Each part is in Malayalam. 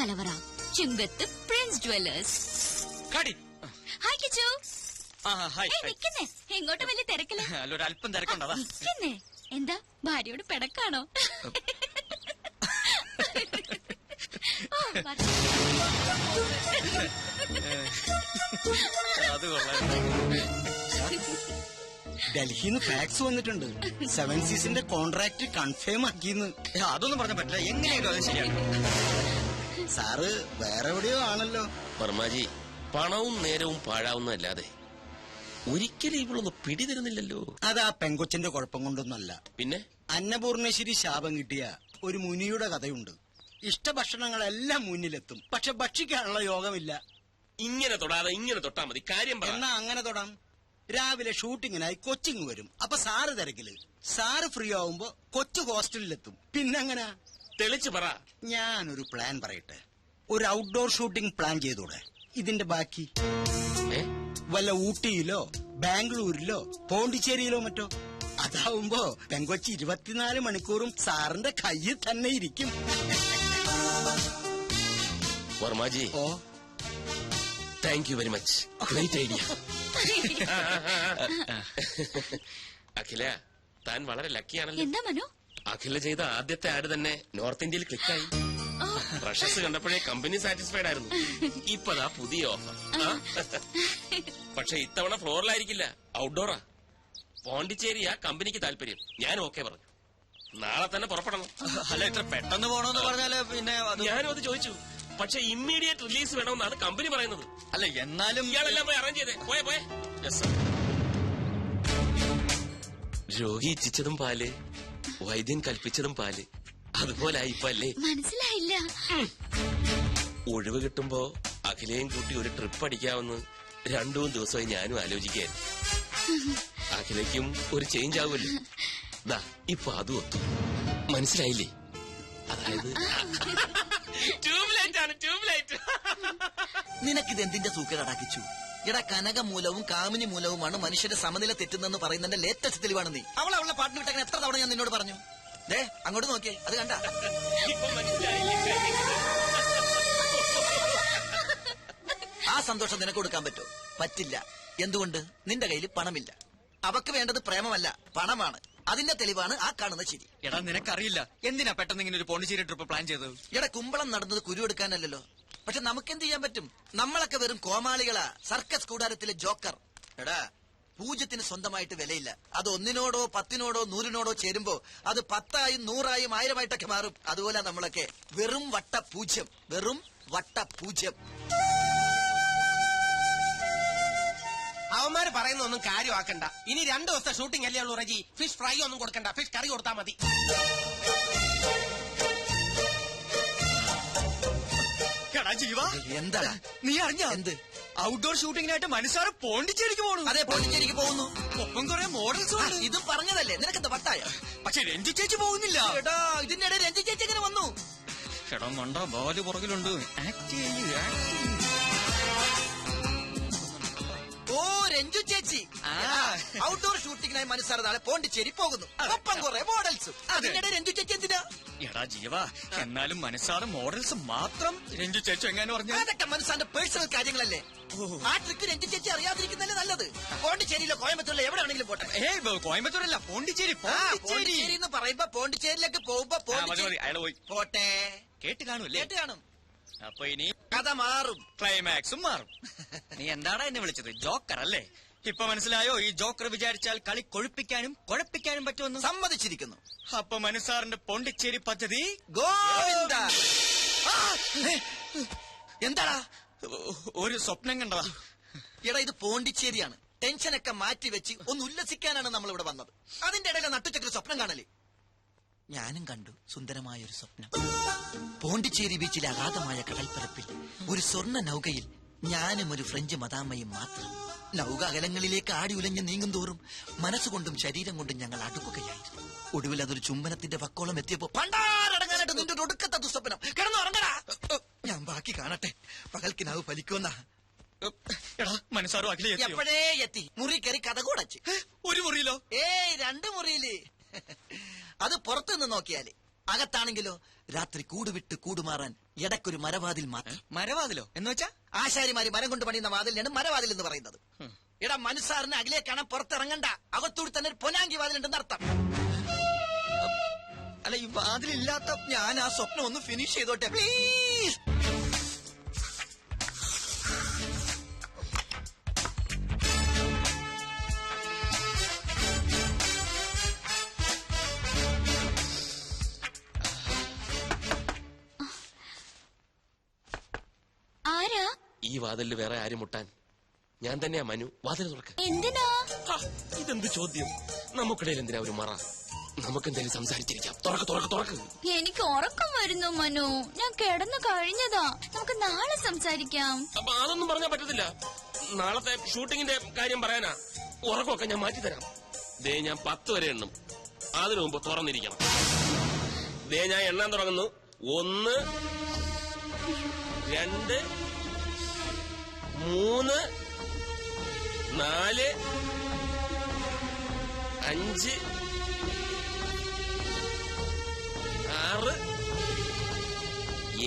കലവറ ചുങ്കത്ത് പ്രിൻസ് ജ്വല്ലേഴ്സ്. ഹായ് കിച്ചു. നിക്കുന്നേ, എങ്ങോട്ട് വലിയ തിരക്കില്ല. അല്പം തിരക്കുണ്ടോ? നിക്കുന്നേ, എന്താ ഭാര്യയോട് പിടക്കാണോ? ഡൽഹിന്ന് ഫാക്സ് വന്നിട്ടുണ്ട്. 7 സീസിന്റെ കോൺട്രാക്ട് കൺഫേം ആക്കിന്ന്. അതൊന്നും പറഞ്ഞ പറ്റില്ല. എങ്ങനെയാലും അത് ശരിയാണ്. സാറ് വേറെ എവിടെയോ ആണല്ലോ. വർമാജി, പണവും നേരവും പാഴാവുന്നതല്ലാതെ ഒരിക്കലും ഇവളൊന്ന് പിടിതരുന്നില്ലല്ലോ. അത് ആ പെങ്കൊച്ചിന്റെ കുഴപ്പം കൊണ്ടൊന്നല്ല. പിന്നെ അന്നപൂർണേശ്വരി ശാപം കിട്ടിയ ഒരു മുനിയുടെ കഥയുണ്ട്. ഇഷ്ടഭക്ഷണങ്ങളെല്ലാം മുന്നിലെത്തും, പക്ഷെ ഭക്ഷിക്കാനുള്ള യോഗമില്ല. ഇങ്ങനെ തൊടാതെ ഇങ്ങനെ തൊട്ടാ മതി. കാര്യം എന്നാ അങ്ങനെ തൊടാം. രാവിലെ ഷൂട്ടിങ്ങിനായി കൊച്ചിങ് വരും. അപ്പൊ സാറ് തിരക്കില്. സാറ് ഫ്രീ ആവുമ്പോ കൊച്ചു ഹോസ്റ്റലിലെത്തും. പിന്നെങ്ങനെ? തെളിച്ചു പറ. ഞാനൊരു പ്ലാൻ പറയട്ടെ. ഒരു ഔട്ട്ഡോർ ഷൂട്ടിംഗ് പ്ലാൻ ചെയ്തൂടെ? ഇതിന്റെ ബാക്കി വല്ല ഊട്ടിയിലോ ബാംഗ്ലൂരിലോ പോണ്ടിച്ചേരിയിലോ മറ്റോ. അതാവുമ്പോ പെങ്കൊച്ചി 24 മണിക്കൂറും സാറിന്റെ കയ്യിൽ തന്നെ ഇരിക്കും. Varmaji, oh thank you very much. Great idea. Akhila, താൻ വളരെ ലക്കിയാണല്ലോ. എന്താ മനു? അഖില ചെയ്ത ആദ്യത്തെ ആഡ് തന്നെ നോർത്ത് ഇന്ത്യയിൽ ക്ലിക്കായി. പ്രഷസ് കണ്ടപ്പോഴേ കമ്പനി സാറ്റിസ്ഫൈഡ് ആയിരുന്നു. ഇപ്പതാ പുതിയ ഓഫർ. പക്ഷെ ഇത്തവണ ഫ്ലോറിലായിരിക്കില്ല, ഔട്ട്ഡോറാ. പോണ്ടിച്ചേരിയാ കമ്പനിക്ക് താല്പര്യം. ഞാൻ ഓക്കെ പറഞ്ഞു. നാളെ തന്നെ പുറപ്പെടണം. അല്ല, ഇത്ര പെട്ടെന്ന് പോണോന്ന് പറഞ്ഞാല് പിന്നെ ഞാനും അത് ചോദിച്ചു. പക്ഷെ ഇമ്മീഡിയറ്റ് റിലീസ് വേണമെന്നാണ് കമ്പനി പറയുന്നത്. അല്ല, എന്നാലും ഇയാളെല്ലാം പോയി അറേഞ്ച് ചെയ്തേ. പോയെ. രോഗി ഇച്ഛിച്ചതും പാല്, വൈദ്യൻ കൽപ്പിച്ചതും പാല്. അതുപോലായി ഇപ്പൊ അല്ലേ? മനസ്സിലായില്ല. ഒഴിവ് കിട്ടുമ്പോ അഖിലയും കൂട്ടി ഒരു ട്രിപ്പ് അടിക്കാമെന്ന് 2-3 ദിവസമായി ഞാനും ആലോചിക്കായിരുന്നു. അഖിലയ്ക്കും ഒരു ചേഞ്ച് ആവുമല്ലോ. ദാ ഇപ്പൊ അതും ഒത്തു. മനസ്സിലായില്ലേ? അതായത് ട്യൂബ്ലൈറ്റ് ആണ്, ട്യൂബ്ലൈറ്റ്. നിനക്കിത് എന്തിന്റെ സൂക്കേടാക്കിച്ചു? എടാ, കനകമൂലവും കാമിനി മൂലവുമാണ് മനുഷ്യന്റെ സമനില തെറ്റുന്നെന്ന് പറയുന്നതിന്റെ ലേറ്റസ്റ്റ് തെളിവാണ് നീ. അവളെ പാട്ടിന് വിട്ടങ്ങനെ എത്ര തവണ ഞാൻ നിന്നോട് പറഞ്ഞു. ദേ അങ്ങോട്ട് നോക്കിയേ, അത് കണ്ട. ആ സന്തോഷം നിനക്ക് കൊടുക്കാൻ പറ്റുമോ? പറ്റില്ല. എന്തുകൊണ്ട്? നിന്റെ കയ്യിൽ പണമില്ല. അവക്ക് വേണ്ടത് പ്രേമമല്ല, പണമാണ്. അതിന്റെ തെളിവാണ് ആ കാണുന്ന ചിരി. എടാ, നിനക്കറിയില്ല എന്തിനാ പെട്ടെന്ന് ഇങ്ങനെ ഒരു പോണ്ടിച്ചേരി ട്രിപ്പ് പ്ലാൻ ചെയ്തത്? എടാ, കുമ്പളം നടന്നത് കുരുവെടുക്കാനല്ലോ. പക്ഷെ നമുക്കെന്ത് ചെയ്യാൻ പറ്റും? നമ്മളൊക്കെ വെറും കോമാളികളാ, സർക്കസ് കൂടാരത്തിലെ ജോക്കർ. എടാ, പൂജ്യത്തിന് സ്വന്തമായിട്ട് വിലയില്ല. അത് 1-നോടോ 10-നോടോ 100-നോടോ ചേരുമ്പോ അത് 10ആയും 100ആയും 1000ആയിട്ടൊക്കെ മാറും. അതുപോലെ നമ്മളൊക്കെ വെറും വട്ട പൂജ്യം, വെറും വട്ട പൂജ്യം. അവന്മാര് പറയുന്നൊന്നും കാര്യമാക്കണ്ട. ഇനി 2 ദിവസത്തെ ഷൂട്ടിംഗ് അല്ലേ ഉള്ളൂ റജി. ഫിഷ് ഫ്രൈ ഒന്നും കൊടുക്കണ്ട, ഫിഷ് കറി കൊടുത്താൽ മതി. എന്താ നീ അറിഞ്ഞ എന്ത്? ഔട്ട്ഡോർ ഷൂട്ടിങ്ങിനായിട്ട് മനസ്സാറ് പോണ്ടിച്ചേരിക്ക് പോകണു. അതെ, പോണ്ടിച്ചേരിക്ക് പോകുന്നു. ഒപ്പം കുറെ മോഡൽസ് ഉണ്ട്. ഇതും പറഞ്ഞതല്ലേ, നിനക്കെന്താ വട്ടായ? പക്ഷെ രഞ്ജു ചേച്ചി പോകുന്നില്ല. എടാ, ഇതിന്റെ ഇടയിൽ രഞ്ജു ചേച്ചി എങ്ങനെ വന്നു? എടാ മണ്ട, ബാല് പുറകിലുണ്ട്. ഓ, രഞ്ജു ചേച്ചി. ഔട്ട്ഡോർ ഷൂട്ടിങ്ങിനായി മനസ്സാറ് നാളെ പോണ്ടിച്ചേരി പോകുന്നു. ഒപ്പം കുറെ മോഡൽസും. അതിനിടെ രഞ്ജു ചേച്ചി എന്തിനാ? എടാ ജീവ, എന്നാലും മനസ്സാറ് മോഡൽസ് മാത്രം രഞ്ജു ചേച്ചി എങ്ങനെ പറഞ്ഞു? അതൊക്കെ മനസ്സാന്റെ പേഴ്സണൽ കാര്യങ്ങളല്ലേ. ആ ട്രിക്ക് രഞ്ജു ചേച്ചി അറിയാതിരിക്കുന്നല്ലേ നല്ലത്. പോണ്ടിച്ചേരിയിലോ കോയമ്പത്തൂരിലോ എവിടെയാണെങ്കിലും പോട്ടെ. കോയമ്പത്തൂരല്ല, പോണ്ടിച്ചേരി. പോണ്ടിച്ചേരി എന്ന് പറയുമ്പോ പോണ്ടിച്ചേരിയിലേക്ക് പോകുമ്പോ അയാൾ പോയി പോട്ടെ. കേട്ട് കാണൂല്ലേ? കേട്ട് കാണും. അപ്പൊ ഇനി കഥ മാറും, ക്ലൈമാക്സും മാറും. നീ എന്താടാ എന്നെ വിളിച്ചത്? ജോക്കർ അല്ലേ? ഇപ്പൊ മനസ്സിലായോ ഈ ജോക്കർ വിചാരിച്ചാൽ കളി കൊഴുപ്പിക്കാനും കുഴപ്പിക്കാനും പറ്റുമെന്ന്? സമ്മതിച്ചിരിക്കുന്നു. അപ്പൊ മനസ്സാറിന്റെ പോണ്ടിച്ചേരി പദ്ധതി ഗോവിന്ദ. എന്താടാ? ഒരു സ്വപ്നം കണ്ടതാ. എടാ, ഇത് പോണ്ടിച്ചേരിയാണ്. ടെൻഷനൊക്കെ മാറ്റിവെച്ച് ഒന്ന് ഉല്ലസിക്കാനാണ് നമ്മൾ ഇവിടെ വന്നത്. അതിന്റെ ഇടയിലെ നട്ടുച്ചക്കൊരു സ്വപ്നം കാണല്. ഞാനും കണ്ടു സുന്ദരമായ ഒരു സ്വപ്നം. പോണ്ടിച്ചേരി ബീച്ചിലെ അഗാധമായ കടൽപ്പരപ്പിൽ ഒരു സ്വർണ്ണ നൗകയിൽ ഞാനും ഒരു ഫ്രഞ്ച് മദാമ്മയും മാത്രം. നൗക അകലങ്ങളിലേക്ക് ആടി ഉലഞ്ഞ് നീങ്ങും തോറും മനസ്സുകൊണ്ടും ശരീരം കൊണ്ടും ഞങ്ങൾ അടുക്കുകയായിരുന്നു. ഒടുവിൽ അതൊരു ചുംബനത്തിന്റെ വക്കോളം എത്തിയപ്പോ പണ്ടാരടങ്ങാനായിട്ട് നിന്റെ ഒടുക്കത്തെ ദുസ്വപ്നം. കിടന്നുറങ്ങടാ. ഞാൻ ബാക്കി കാണട്ടെ. പകൽക്കിനാവ് ഫലിക്കുമെന്നാ. എടാ, മനസ്സാറും അഖില എപ്പോഴേ എത്തി. മുറി കയറി കഥ കൂടച്ച്. ഒരു മുറിയിലോ? 2 മുറിയില്. അത് പുറത്തുനിന്ന് നോക്കിയാല്. അകത്താണെങ്കിലോ രാത്രി കൂടുവിട്ട് കൂടുമാറാൻ ഇടയ്ക്കൊരു മരവാതിൽ മാത്രം. മരവാതിലോ എന്ന് വെച്ചാ? ആശാരിമാര് മരം കൊണ്ട് പണിയുന്ന വാതിലിനാണ് മരവാതിൽ എന്ന് പറയുന്നത്. എടാ മനസ്സാറിന് അകലെ കാണാൻ പുറത്തിറങ്ങണ്ട, അകത്തൂടി തന്നെ ഒരു പൊനാങ്കി വാതിലുണ്ടെന്ന് അർത്ഥം. അല്ല, ഈ വാതിലില്ലാത്ത ഞാൻ ആ സ്വപ്നം ഒന്ന് ഫിനിഷ് ചെയ്തോട്ടെ പ്ലീസ്. ആരാ? ഈ വാതിലിൽ വേറെ ആരും മുട്ടാൻ? ഞാൻ തന്നെയാ മനു. വാതിൽ തുറക്ക. എന്തിനാ? ഇതെന്ത് ചോദ്യം? നമുക്കിടയിൽ എന്തിനാ ഒരു മറ? നമുക്കെന്തെങ്കിലും സംസാരിച്ചിരിക്കാം. തുറക്ക് തുറക്ക് തുറക്ക്. എനിക്ക് ഉറക്കം വരുന്നു മനു, ഞാൻ കിടന്നു കഴിഞ്ഞതാ. നമുക്ക് നാളെ സംസാരിക്കാം. അപ്പൊ അതൊന്നും പറഞ്ഞാൽ പറ്റത്തില്ല. നാളത്തെ ഷൂട്ടിങ്ങിന്റെ കാര്യം പറയാനാ. ഉറക്കമൊക്കെ ഞാൻ മാറ്റിത്തരാം. ദേ ഞാൻ 10 വരെ എണ്ണും. അതിനു മുമ്പ് തുറന്നിരിക്കണം. ദേ ഞാൻ എണ്ണാൻ തുടങ്ങുന്നു. 1 2 3 4 5 6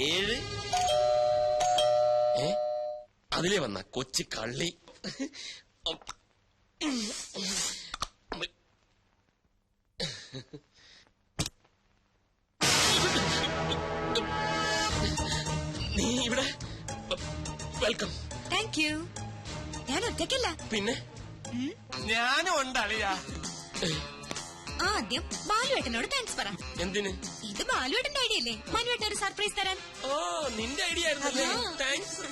7 അതിലേ വന്ന കൊച്ചു കള്ളി. നീ ഇവിടെ വെൽക്കം. Thank you. ഞാൻ ഒറ്റയ്ക്കല്ല. പിന്നെ ഞാനും ഉണ്ടളിയാ. ആദ്യം ബാലുവേട്ടനോട് താങ്ക്സ് പറ. എന്തിന്? ഇത് ബാലുവേട്ടന്റെ ഐഡിയ അല്ലേ മനുവേട്ടൻ ഒരു സർപ്രൈസ് തരാൻ? ഓ, നിന്റെ ഐഡിയ ആയിരുന്നല്ലേ? താങ്ക്സ്.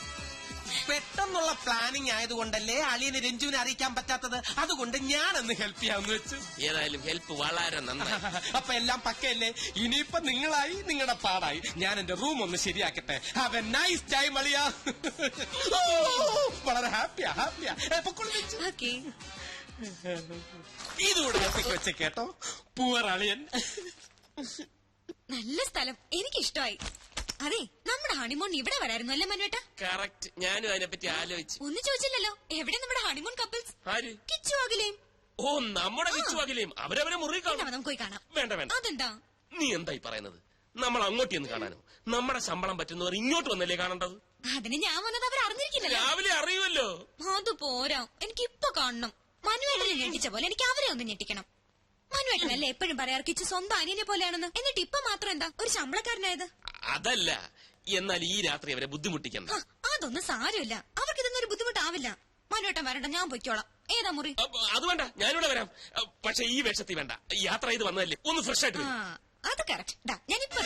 പെട്ടെന്നുള്ള പ്ലാനിങ് ആയതുകൊണ്ടല്ലേ അളിയനെ രഞ്ജുവിനെ അറിയിക്കാൻ പറ്റാത്തത്. അതുകൊണ്ട് ഞാനൊന്ന് ഹെൽപ്പ് ചെയ്യാന്ന് വെച്ചു. ഏതായാലും ഹെൽപ്പ് വളരെ നന്നായി. അപ്പൊ എല്ലാം പക്കയല്ലേ? ഇനിയിപ്പൊ നിങ്ങളായി, നിങ്ങളുടെ പാടായി. ഞാൻ എന്റെ റൂം ഒന്ന് ശരിയാക്കട്ടെ. ഹാവ് എ നൈസ് ടൈം അളിയാ. വളരെ ഹാപ്പിയാ ഹാപ്പിയാ. ഓക്കേ. ഇതുകൂടെ ഒപ്പിക്ക് വെച്ച കേട്ടോ. പൂവർ അളിയൻ. നല്ല സ്ഥലം, എനിക്ക് ഇഷ്ടമായി. അതെ, നമ്മുടെ ഹണിമൂൺ ഇവിടെ വരായിരുന്നു അല്ലേ മനുവേട്ട? കറക്റ്റ്. ഞാനും അതിനെപ്പറ്റി ആലോചിച്ചു. ഒന്നും ചോദിച്ചില്ലല്ലോ. എവിടെ നമ്മുടെ ഹണിമൂൺ കപ്പിൾസ്? ആര്? കിച്ചു അഖിലേയും. ഓ, നമ്മുടെ വിച്ചുവാകിലേയും അവരവരെ മുറി കാണും. നമുക്ക് പോയി കാണാം. വേണ്ട വേണ്ട. അതെന്താ? നീ എന്തായി പറയുന്നത്? നമ്മൾ അങ്ങോട്ട് ചെന്ന് കാണാനോ? നമ്മുടെ ശമ്പളം പറ്റുന്നവർ ഇങ്ങോട്ട് വന്നല്ലേ കാണേണ്ടത്? അതിന് ഞാൻ വന്നത് അവർ അറിഞ്ഞിരിക്കില്ലല്ലോ. രാവിലെ അറിയുമല്ലോ. അത് പോരാ, എനിക്ക് ഇപ്പൊ കാണണം. മനുവേട്ടനെ ഞെട്ടിച്ച പോലെ എനിക്ക് അവരെ ഒന്ന് ഞെട്ടിക്കണം. മനുവേട്ടനല്ലേ എപ്പോഴും പറയാറ് കിച്ചു സ്വന്തം അനിയനെ പോലെയാണെന്ന്. എന്നിട്ട് ഇപ്പൊ മാത്രം എന്താ ഒരു ശമ്പളക്കാരനായത്? അതല്ല, എന്നാൽ ഈ രാത്രി അവരെ ബുദ്ധിമുട്ടിക്കണ്ട. അതൊന്നും സാരമില്ല. അവർക്ക് ഇതൊന്നും ഒരു ബുദ്ധിമുട്ടാവില്ല. മനുവേട്ടൻ വരണ്ട, ഞാൻ പൊയ്ക്കോളാം. ഏതാ മുറി? അത് വേണ്ട, ഞാനിവിടെ വരാം. പക്ഷെ ഈ വേഷത്തിൽ വേണ്ട. യാത്ര ചെയ്ത് വന്നതല്ലേ, ഒന്ന് ഫ്രഷ് ആയിട്ട് വരും. അത് കറക്റ്റ്. ഞാനിപ്പോ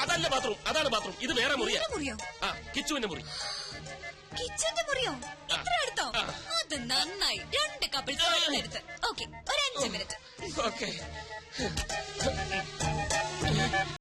അതല്ല ബാത്റൂം, അതാണ് ബാത്റൂം. ഇത് വേറെ മുറിയാ. മുറിയോ? ആ, കിച്ചുവിന്റെ മുറി. കിച്ചന്റെ മുറിയോ? ഇത്ര അടുത്തോ? അത് നന്നായി. 2 കപ്പിൾസ് എടുത്ത്. ഓക്കെ, ഒരു 5 മിനിറ്റ്. ഓക്കെ.